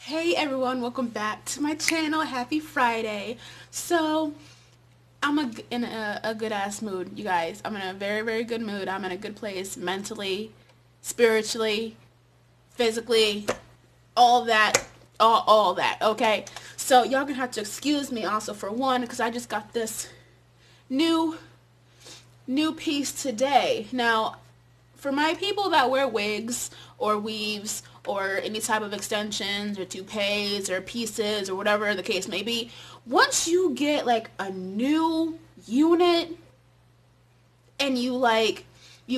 Hey everyone, welcome back to my channel. Happy Friday. So, in a good ass mood, you guys. I'm in a very, very good mood. I'm in a good place mentally, spiritually, physically, all that, all that, okay? So, y'all gonna have to excuse me also for one, because I just got this new, new piece today. Now, for my people that wear wigs or weaves or any type of extensions or toupees or pieces or whatever the case may be, once you get like a new unit and you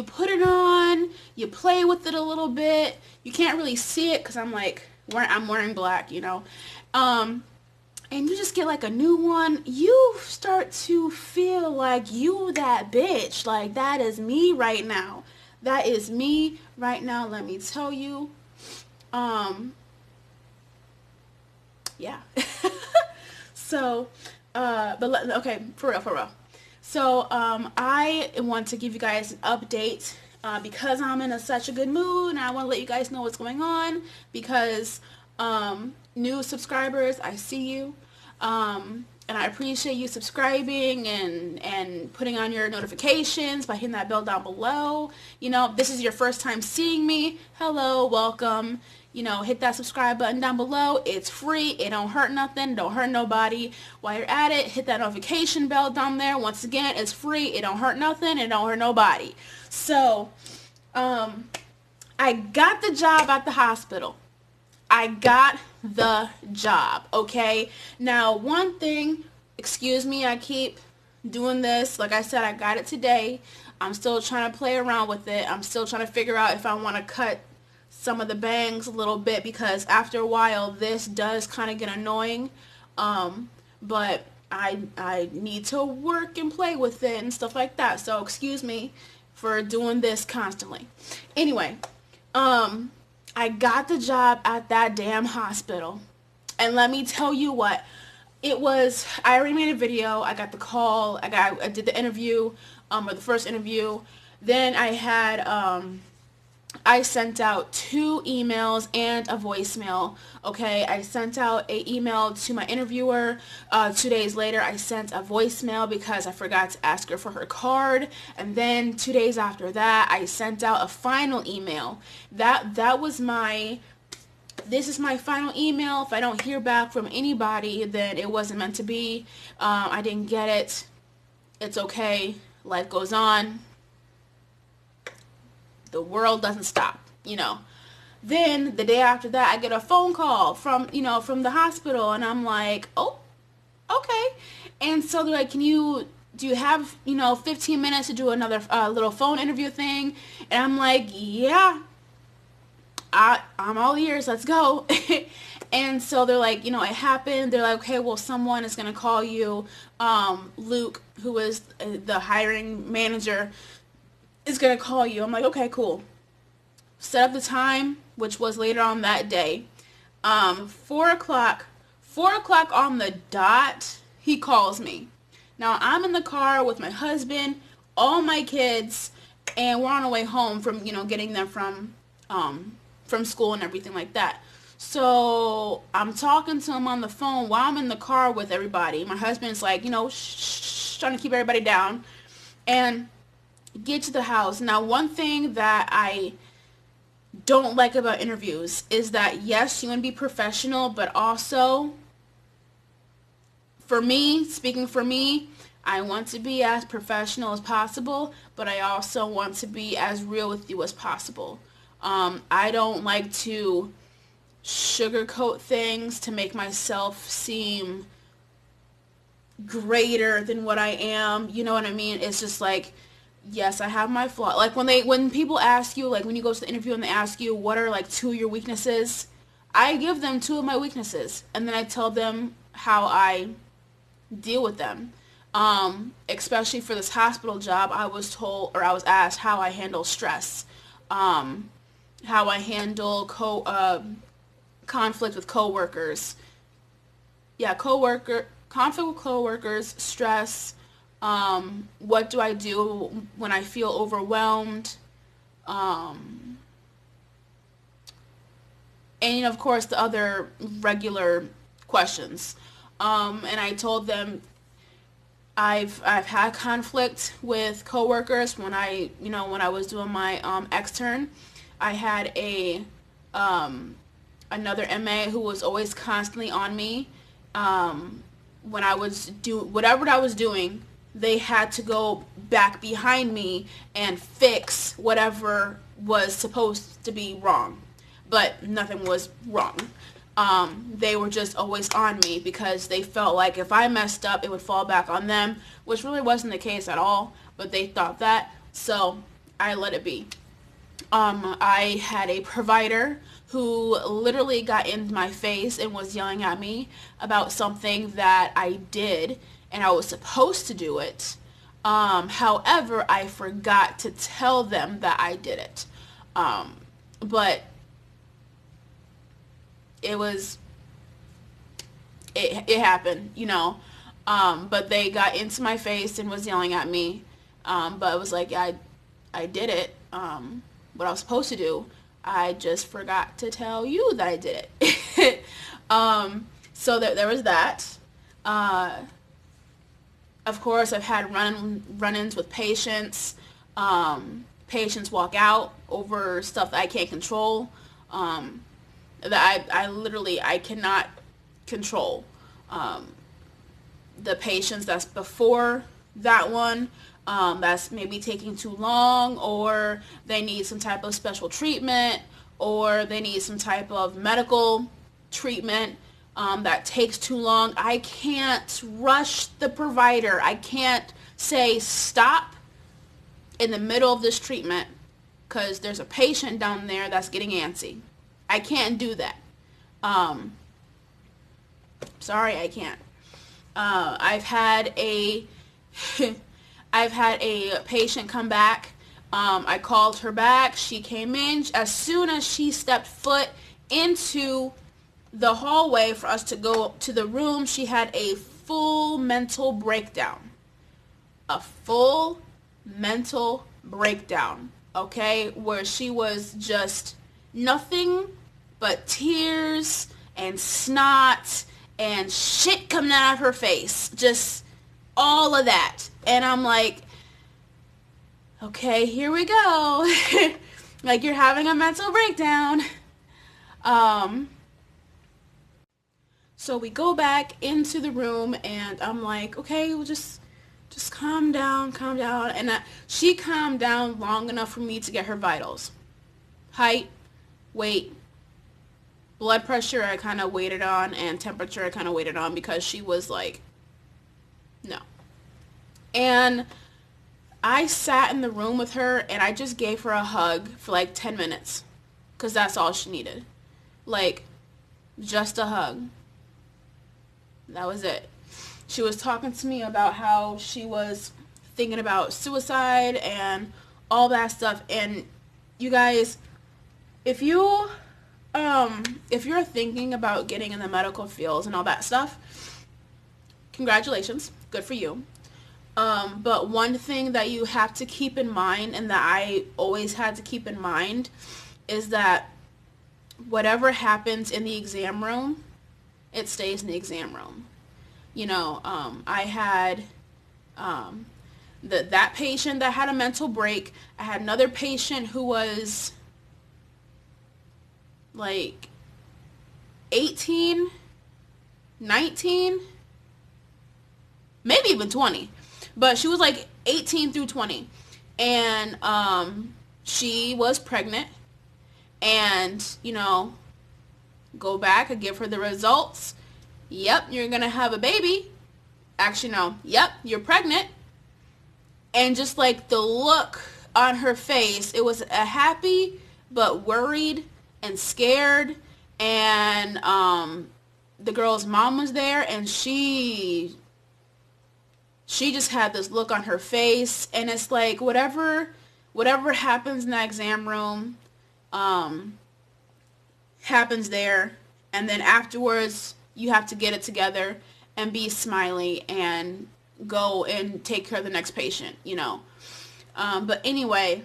put it on, you play with it a little bit, you can't really see it because I'm wearing black, um, and you just get like a new one, you start to feel like you that bitch. Like, that is me right now. That is me right now, let me tell you. Um, yeah. So, okay, for real, for real. So, I want to give you guys an update because I'm in such a good mood and I want to let you guys know what's going on because new subscribers, I see you. And I appreciate you subscribing and putting on your notifications by hitting that bell down below. This is your first time seeing me. Hello, welcome. Hit that subscribe button down below. It's free. It don't hurt nothing. Don't hurt nobody. While you're at it, hit that notification bell down there. Once again, it's free. It don't hurt nothing. It don't hurt nobody. So, I got the job at the hospital. I got the job, okay? Now, one thing, excuse me, I keep doing this. Like I said, I got it today. I'm still trying to play around with it. I'm still trying to figure out if I want to cut some of the bangs a little bit because after a while, this does kind of get annoying. But I need to work and play with it and stuff like that. So excuse me for doing this constantly. Anyway, I got the job at that damn hospital. And let me tell you what, I already made a video, I got the call, I did the interview, or the first interview. Then I sent out 2 emails and a voicemail. Okay, I sent out a email to my interviewer. 2 days later, I sent a voicemail because I forgot to ask her for her card. And then 2 days after that, I sent out a final email. That was this is my final email. If I don't hear back from anybody, then it wasn't meant to be. I didn't get it. It's okay. Life goes on. The world doesn't stop. Then the day after that, I get a phone call from the hospital, and I'm like, oh, okay. And so they're like, do you have 15 minutes to do another little phone interview thing? And I'm like, yeah, I'm all ears. Let's go. And so they're like, it happened. They're like, okay, well, someone is gonna call you. Luke, who is the hiring manager, is gonna call you. I'm like, okay, cool. Set up the time, which was later on that day. 4 o'clock, 4 o'clock on the dot, he calls me. Now I'm in the car with my husband, all my kids, and we're on our way home from getting them from school and everything like that. So I'm talking to him on the phone while I'm in the car with everybody. My husband's like, trying to keep everybody down. And get to the house. Now, one thing that I don't like about interviews is that, yes, you want to be professional, but also, for me, speaking for me, I want to be as professional as possible, but I also want to be as real with you as possible. I don't like to sugarcoat things to make myself seem greater than what I am. You know what I mean? It's just like, yes, I have my flaw. Like when people ask you, like when you go to the interview and they ask you what are like 2 of your weaknesses, I give them 2 of my weaknesses and then I tell them how I deal with them. Especially for this hospital job, I was told or I was asked how I handle stress, how I handle conflict with coworkers. Yeah, conflict with coworkers, stress. What do I do when I feel overwhelmed? Um, and of course the other regular questions. And I told them I've had conflict with coworkers when I was doing my extern. I had a another MA who was always constantly on me. When I was whatever I was doing, they had to go back behind me and fix whatever was supposed to be wrong, but nothing was wrong. They were just always on me because they felt like if I messed up, it would fall back on them, which really wasn't the case at all, but they thought that, so I let it be. I had a provider who literally got in my face and was yelling at me about something that I did, and I was supposed to do it. However, I forgot to tell them that I did it. But it was, it happened. But they got into my face and was yelling at me. But it was like, I did it. What I was supposed to do. I just forgot to tell you that I did it. So there was that. Of course, I've had run-ins with patients. Patients walk out over stuff that I can't control. That I literally, I cannot control. The patients that's before that one, that's maybe taking too long, or they need some type of special treatment, or they need some type of medical treatment that takes too long. I can't rush the provider. I can't say stop in the middle of this treatment because there's a patient down there that's getting antsy. I can't do that. Sorry, I can't. I've had a I've had a patient come back. I called her back. She came in. As soon as she stepped foot into the hallway for us to go to the room, she had a full mental breakdown. A full mental breakdown, okay? Where she was just nothing but tears and snot and shit coming out of her face. Just all of that. And I'm like, okay, here we go. Like you're having a mental breakdown. So we go back into the room and I'm like, okay, we'll just calm down. And she calmed down long enough for me to get her vitals. Height, weight, blood pressure I kind of waited on, and temperature I kind of waited on because she was like, no. And I sat in the room with her and I just gave her a hug for like 10 minutes because that's all she needed. Like, just a hug. That was it. She was talking to me about how she was thinking about suicide and all that stuff. And you guys, if you're thinking about getting in the medical fields and all that stuff, congratulations. Good for you. But one thing that you have to keep in mind, and that I always had to keep in mind, is that whatever happens in the exam room, it stays in the exam room. I had that patient that had a mental break. I had another patient who was like 18, 19, maybe even 20. But she was like 18 through 20. And she was pregnant. And, go back and give her the results. Yep, you're going to have a baby. Actually, no. Yep, you're pregnant. And just like the look on her face, it was a happy but worried and scared. And the girl's mom was there, and she just had this look on her face. And it's like whatever happens in that exam room happens there. And then afterwards, you have to get it together and be smiley and go and take care of the next patient, But anyway,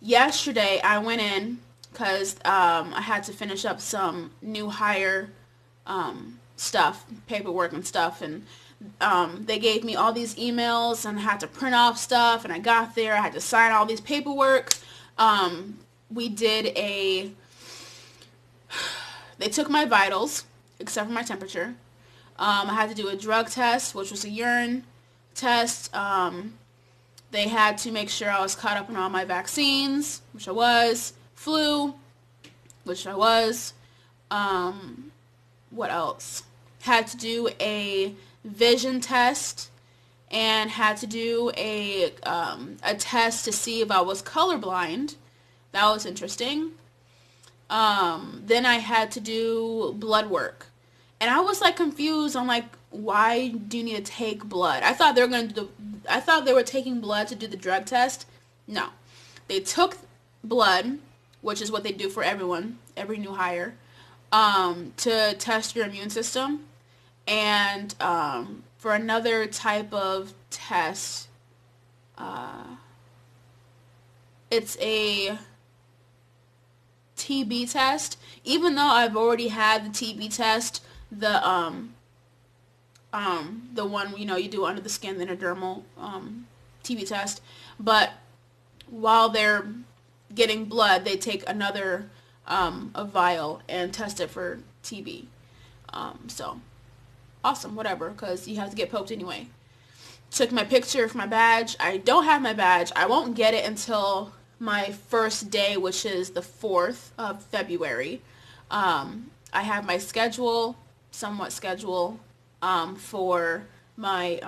yesterday I went in because I had to finish up some new hire stuff, paperwork and stuff, and they gave me all these emails and I had to print off stuff, and I got there, I had to sign all these paperwork. We did they took my vitals, except for my temperature. I had to do a drug test, which was a urine test. They had to make sure I was caught up on all my vaccines, which I was. Flu, which I was. What else? Had to do a vision test and had to do a test to see if I was colorblind. That was interesting. Then I had to do blood work. And I was like confused on like, why do you need to take blood? I thought they were taking blood to do the drug test. No. They took blood, which is what they do for everyone, every new hire, to test your immune system. And for another type of test, it's a TB test. Even though I've already had the TB test, the one, you do under the skin, the intradermal TB test, but while they're getting blood, they take another a vial and test it for TB. So awesome, whatever, because you have to get poked anyway. Took my picture for my badge. I don't have my badge. I won't get it until my first day, which is the 4th of February. I have my somewhat schedule, for my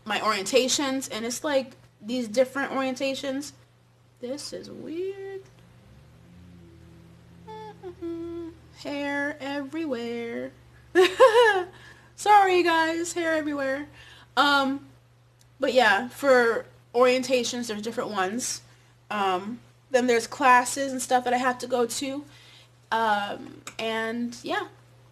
my orientations, and it's like these different orientations. This is weird. Hair everywhere. Sorry guys, hair everywhere. But yeah, for orientations, there's different ones. Then there's classes and stuff that I have to go to. And yeah,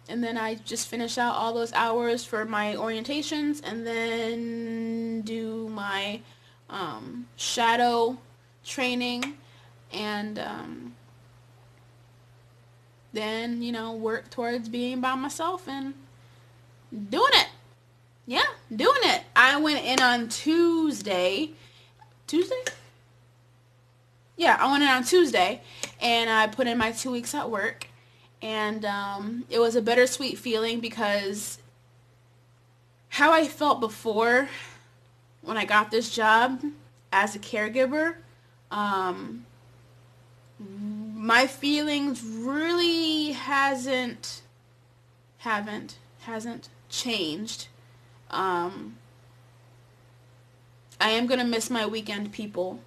and then I just finish out all those hours for my orientations and then do my shadow training and then work towards being by myself and doing it. Yeah, doing it. I went in on Tuesday. Tuesday? Yeah, I went in on Tuesday, and I put in my 2 weeks at work, and it was a bittersweet feeling because how I felt before when I got this job as a caregiver, my feelings really hasn't changed. I am gonna miss my weekend people.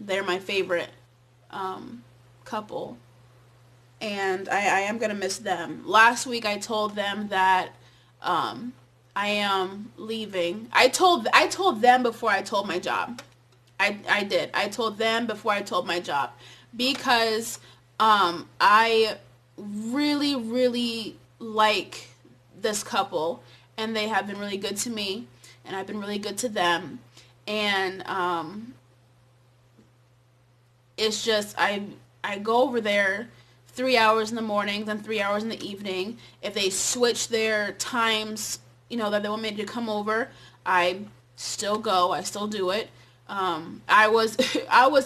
They're my favorite couple, and I am gonna miss them. Last week I told them that I am leaving. I told them before I told my job. I did. I told them before I told my job because I really, really like this couple, and they have been really good to me, and I've been really good to them, and it's just I go over there 3 hours in the morning, then 3 hours in the evening. If they switch their times, that they want me to come over, I still go. I still do it. I was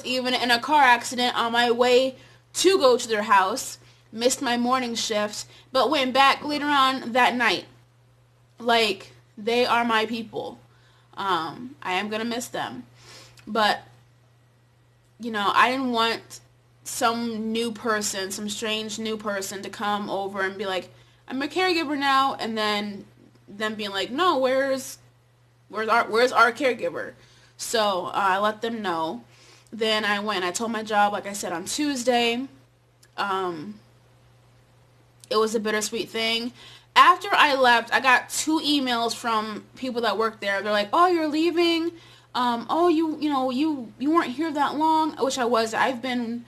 even in a car accident on my way to go to their house, missed my morning shift, but went back later on that night. Like, they are my people. I am gonna miss them. But, I didn't want some strange new person to come over and be like, I'm a caregiver now, and then them being like, no, where's our caregiver? So I let them know. Then I went and I told my job, like I said, on Tuesday. It was a bittersweet thing. After I left, I got 2 emails from people that work there. They're like, oh, you're leaving? Oh, you weren't here that long, which I was. I've been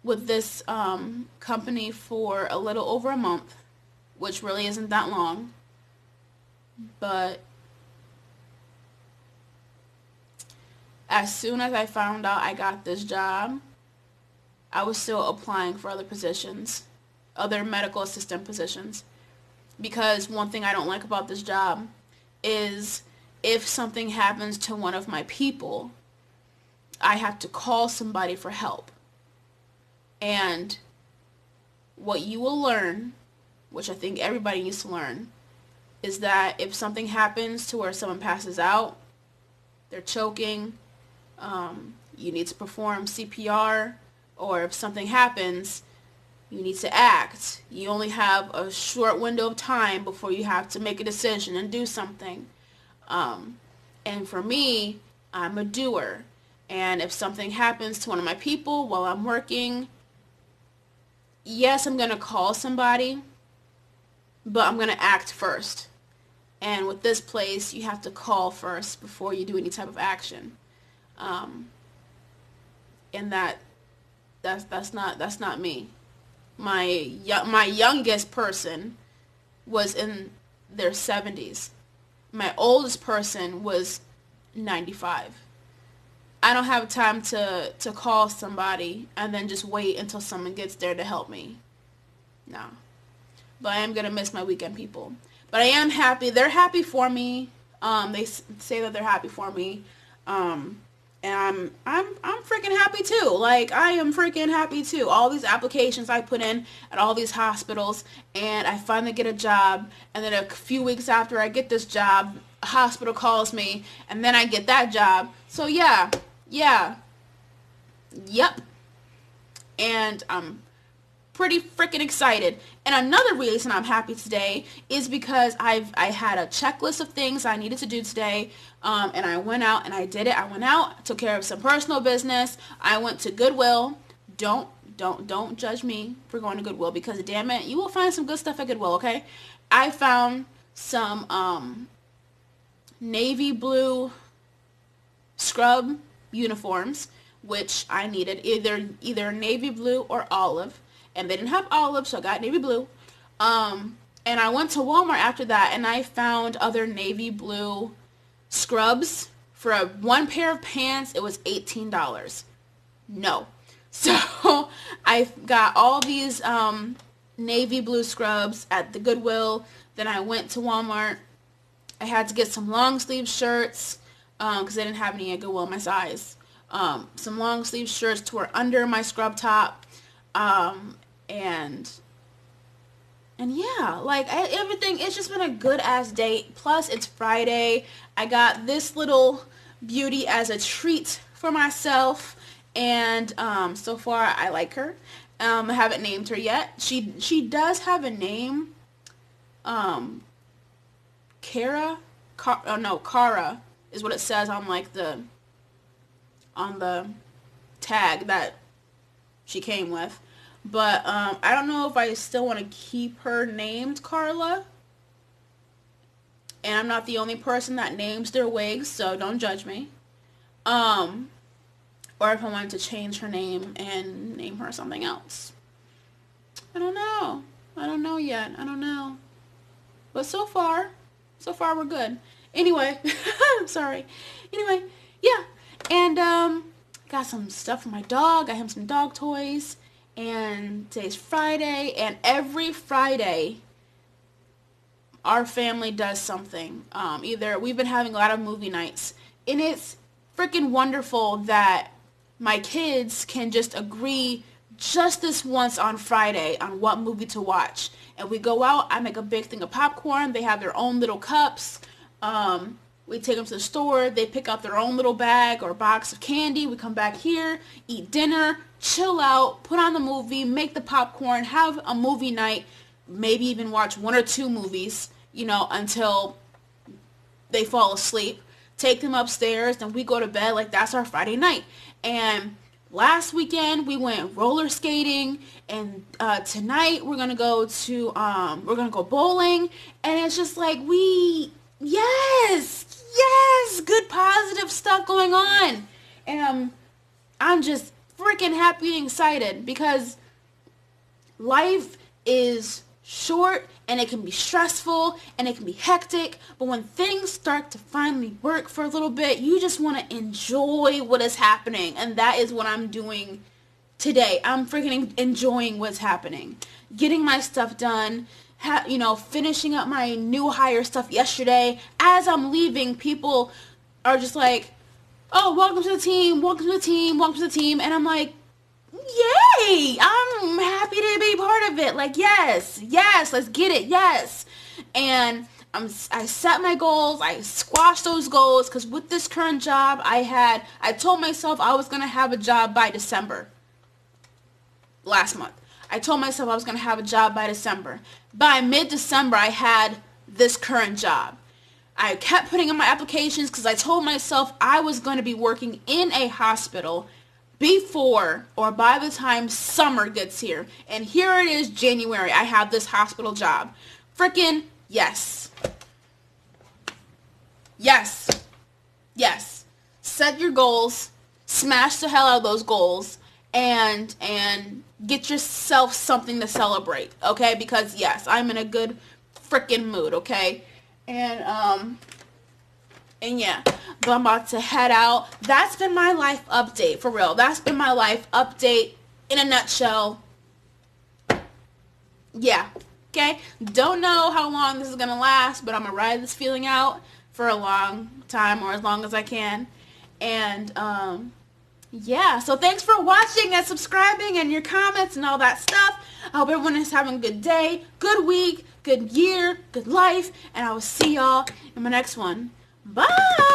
with this company for a little over a month, which really isn't that long. But as soon as I found out I got this job, I was still applying for other positions, other medical assistant positions. Because one thing I don't like about this job is if something happens to one of my people, I have to call somebody for help. And what you will learn, which I think everybody needs to learn, is that if something happens to where someone passes out, they're choking, you need to perform CPR, or if something happens, you need to act. You only have a short window of time before you have to make a decision and do something. And for me, I'm a doer. And if something happens to one of my people while I'm working, yes, I'm going to call somebody, but I'm going to act first. And with this place, you have to call first before you do any type of action. And that's not me. My youngest person was in their 70s. My oldest person was 95. I don't have time to call somebody and then just wait until someone gets there to help me. No. But I am going to miss my weekend people. But I am happy. They're happy for me. They say that they're happy for me. And I'm freaking happy too. Like, I am freaking happy too. All these applications I put in at all these hospitals, and I finally get a job, and then a few weeks after I get this job, a hospital calls me, and then I get that job. So yeah. Yep. And I'm pretty freaking excited. And another reason I'm happy today is because I had a checklist of things I needed to do today, and I went out and I did it. I went out, took care of some personal business. I went to Goodwill. Don't judge me for going to Goodwill, because damn it, you will find some good stuff at Goodwill, okay? I found some navy blue scrub uniforms, which I needed, either navy blue or olive, and they didn't have olive, so I got navy blue. And I went to Walmart after that, and I found other navy blue scrubs. For one pair of pants, it was $18. No. So I got all these navy blue scrubs at the Goodwill. Then I went to Walmart. I had to get some long sleeve shirts because they didn't have any at Goodwill my size. Some long sleeve shirts to wear under my scrub top. And yeah, like everything, it's just been a good ass day. Plus it's Friday. I got this little beauty as a treat for myself, and so far I like her. I haven't named her yet. She does have a name. Kara is what it says on like the tag that she came with. But I don't know if I still want to keep her named Carla. And I'm not the only person that names their wigs, so don't judge me. Or if I wanted to change her name and name her something else. I don't know. I don't know yet. I don't know. But so far we're good. Anyway, sorry. Anyway, yeah. And got some stuff for my dog. I have some dog toys. And today's Friday, and every Friday our family does something. Either we've been having a lot of movie nights, and it's freaking wonderful that my kids can just agree just this once on Friday on what movie to watch. And we go out, I make a big thing of popcorn, they have their own little cups. We take them to the store, they pick out their own little bag or box of candy, we come back here, eat dinner, chill out, put on the movie, make the popcorn, have a movie night, maybe even watch one or two movies, until they fall asleep. Take them upstairs, then we go to bed. Like, that's our Friday night. And last weekend we went roller skating, and tonight we're gonna go bowling, and it's just like yes, good positive stuff going on. And I'm just freaking happy and excited, because life is short, and it can be stressful, and it can be hectic, but when things start to finally work for a little bit, you just want to enjoy what is happening, and that is what I'm doing today. I'm freaking enjoying what's happening. Getting my stuff done, finishing up my new hire stuff yesterday. As I'm leaving, people are just like, oh, welcome to the team, welcome to the team, welcome to the team. And I'm like, yay! I'm happy to be part of it. Like, yes, let's get it, yes. And I set my goals, I squashed those goals, because with this current job I told myself I was going to have a job by December. Last month. I told myself I was going to have a job by December. By mid-December, I had this current job. I kept putting in my applications because I told myself I was going to be working in a hospital before or by the time summer gets here. And here it is, January. I have this hospital job. Frickin' yes. Yes. Yes. Set your goals. Smash the hell out of those goals. And get yourself something to celebrate, okay? Because yes, I'm in a good freaking mood, okay? And yeah, but I'm about to head out. That's been my life update, for real. That's been my life update in a nutshell. Yeah, okay? Don't know how long this is gonna last, but I'm gonna ride this feeling out for a long time, or as long as I can. And yeah, so thanks for watching and subscribing and your comments and all that stuff. I hope everyone is having a good day, good week, good year, good life, and I will see y'all in my next one. Bye!